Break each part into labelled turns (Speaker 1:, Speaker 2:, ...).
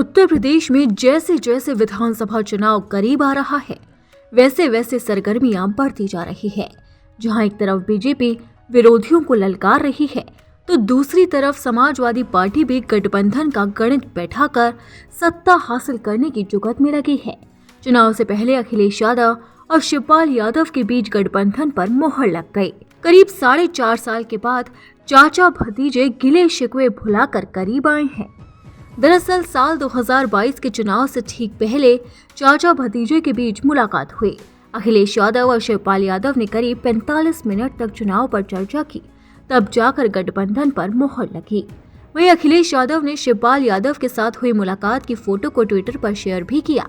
Speaker 1: उत्तर प्रदेश में जैसे जैसे विधानसभा चुनाव करीब आ रहा है, वैसे वैसे सरगर्मियां बढ़ती जा रही है। जहां एक तरफ बीजेपी विरोधियों को ललकार रही है, तो दूसरी तरफ समाजवादी पार्टी भी गठबंधन का गणित बैठाकर सत्ता हासिल करने की जुगत में लगी है। चुनाव से पहले अखिलेश यादव और शिवपाल यादव के बीच गठबंधन पर मोहर लग गई। करीब 4.5 साल के बाद चाचा भतीजे गिले शिकवे भुलाकर करीब आए हैं। दरअसल साल 2022 के चुनाव से ठीक पहले चाचा भतीजे के बीच मुलाकात हुई। अखिलेश यादव और शिवपाल यादव ने करीब 45 मिनट तक चुनाव पर चर्चा की, तब जाकर गठबंधन पर मोहर लगी। वहीं अखिलेश यादव ने शिवपाल यादव के साथ हुई मुलाकात की फोटो को ट्विटर पर शेयर भी किया।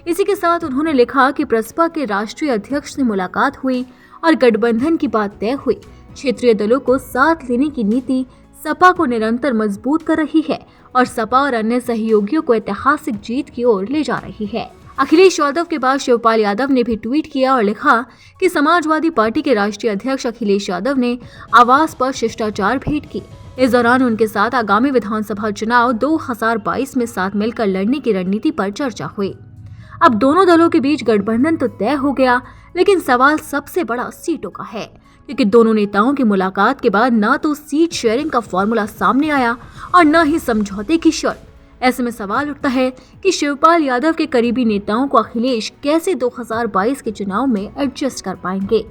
Speaker 1: इसी के साथ उन्होंने लिखा कि प्रसपा के राष्ट्रीय अध्यक्ष से मुलाकात हुई और गठबंधन की बात तय हुई। क्षेत्रीय दलों को साथ लेने की नीति सपा को निरंतर मजबूत कर रही है और सपा और अन्य सहयोगियों को ऐतिहासिक जीत की ओर ले जा रही है। अखिलेश यादव के बाद शिवपाल यादव ने भी ट्वीट किया और लिखा कि समाजवादी पार्टी के राष्ट्रीय अध्यक्ष अखिलेश यादव ने आवास पर शिष्टाचार भेंट की। इस दौरान उनके साथ आगामी विधानसभा चुनाव 2022 में साथ मिलकर लड़ने की रणनीति पर चर्चा हुई। अब दोनों दलों के बीच गठबंधन तो तय हो गया, लेकिन सवाल सबसे बड़ा सीटों का है, क्योंकि दोनों नेताओं की मुलाकात के बाद न तो सीट शेयरिंग का फॉर्मूला सामने आया और न ही समझौते की शर्त। ऐसे में सवाल उठता है कि शिवपाल यादव के करीबी नेताओं को अखिलेश कैसे 2022 के चुनाव में एडजस्ट कर पाएंगे।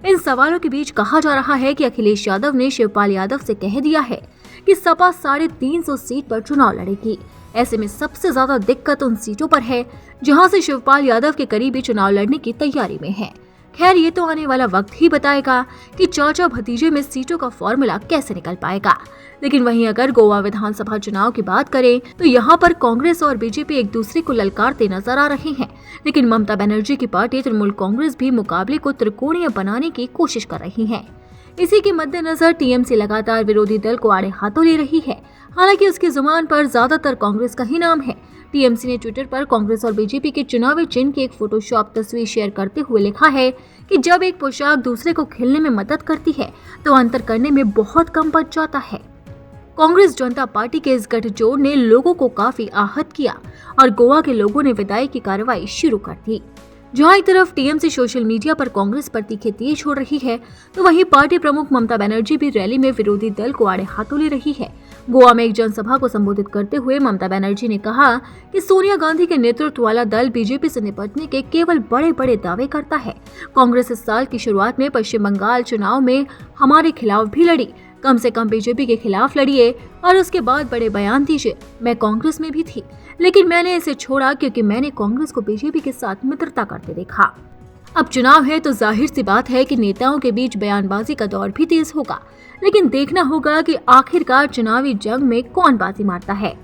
Speaker 1: इन सवालों के बीच कहा जा रहा है कि अखिलेश यादव ने शिवपाल यादव से कह दिया है कि सपा 350 सीट पर चुनाव लड़ेगी। ऐसे में सबसे ज्यादा दिक्कत उन सीटों पर है जहां से शिवपाल यादव के करीबी चुनाव लड़ने की तैयारी में है। खैर, ये तो आने वाला वक्त ही बताएगा कि चाचा भतीजे में सीटों का फॉर्मूला कैसे निकल पाएगा। लेकिन वहीं अगर गोवा विधानसभा चुनाव की बात करें तो यहाँ पर कांग्रेस और बीजेपी एक दूसरे को ललकारते नजर आ रहे हैं, लेकिन ममता बनर्जी की पार्टी तृणमूल कांग्रेस भी मुकाबले को त्रिकोणीय बनाने की कोशिश कर रही है। इसी के मद्देनजर टीएमसी लगातार विरोधी दल को आड़े हाथों ले रही है। हालांकि उसकी जुबान पर ज्यादातर कांग्रेस का ही नाम है। टीएमसी ने ट्विटर पर कांग्रेस और बीजेपी के चुनावी चिन्ह की एक फोटोशॉप तस्वीर शेयर करते हुए लिखा है कि जब एक पोशाक दूसरे को खेलने में मदद करती है तो अंतर करने में बहुत कम बच जाता है। कांग्रेस जनता पार्टी के इस गठजोड़ ने लोगों को काफी आहत किया और गोवा के लोगों ने विदाई की कार्रवाई शुरू कर दी। जहां एक तरफ टीएमसी सोशल मीडिया पर कांग्रेस पर तीखे तीर छोड़ रही है, तो वहीं पार्टी प्रमुख ममता बनर्जी भी रैली में विरोधी दल को आड़े हाथों ले रही है। गोवा में एक जनसभा को संबोधित करते हुए ममता बनर्जी ने कहा कि सोनिया गांधी के नेतृत्व वाला दल बीजेपी से निपटने के केवल बड़े बड़े दावे करता है। कांग्रेस इस साल की शुरुआत में पश्चिम बंगाल चुनाव में हमारे खिलाफ भी लड़ी, कम से कम बीजेपी के खिलाफ लड़िए और उसके बाद बड़े बयान दीजिए। मैं कांग्रेस में भी थी, लेकिन मैंने इसे छोड़ा क्योंकि मैंने कांग्रेस को बीजेपी के साथ मित्रता करते देखा। अब चुनाव है तो जाहिर सी बात है कि नेताओं के बीच बयानबाजी का दौर भी तेज होगा, लेकिन देखना होगा कि आखिरकार चुनावी जंग में कौन बाजी मारता है।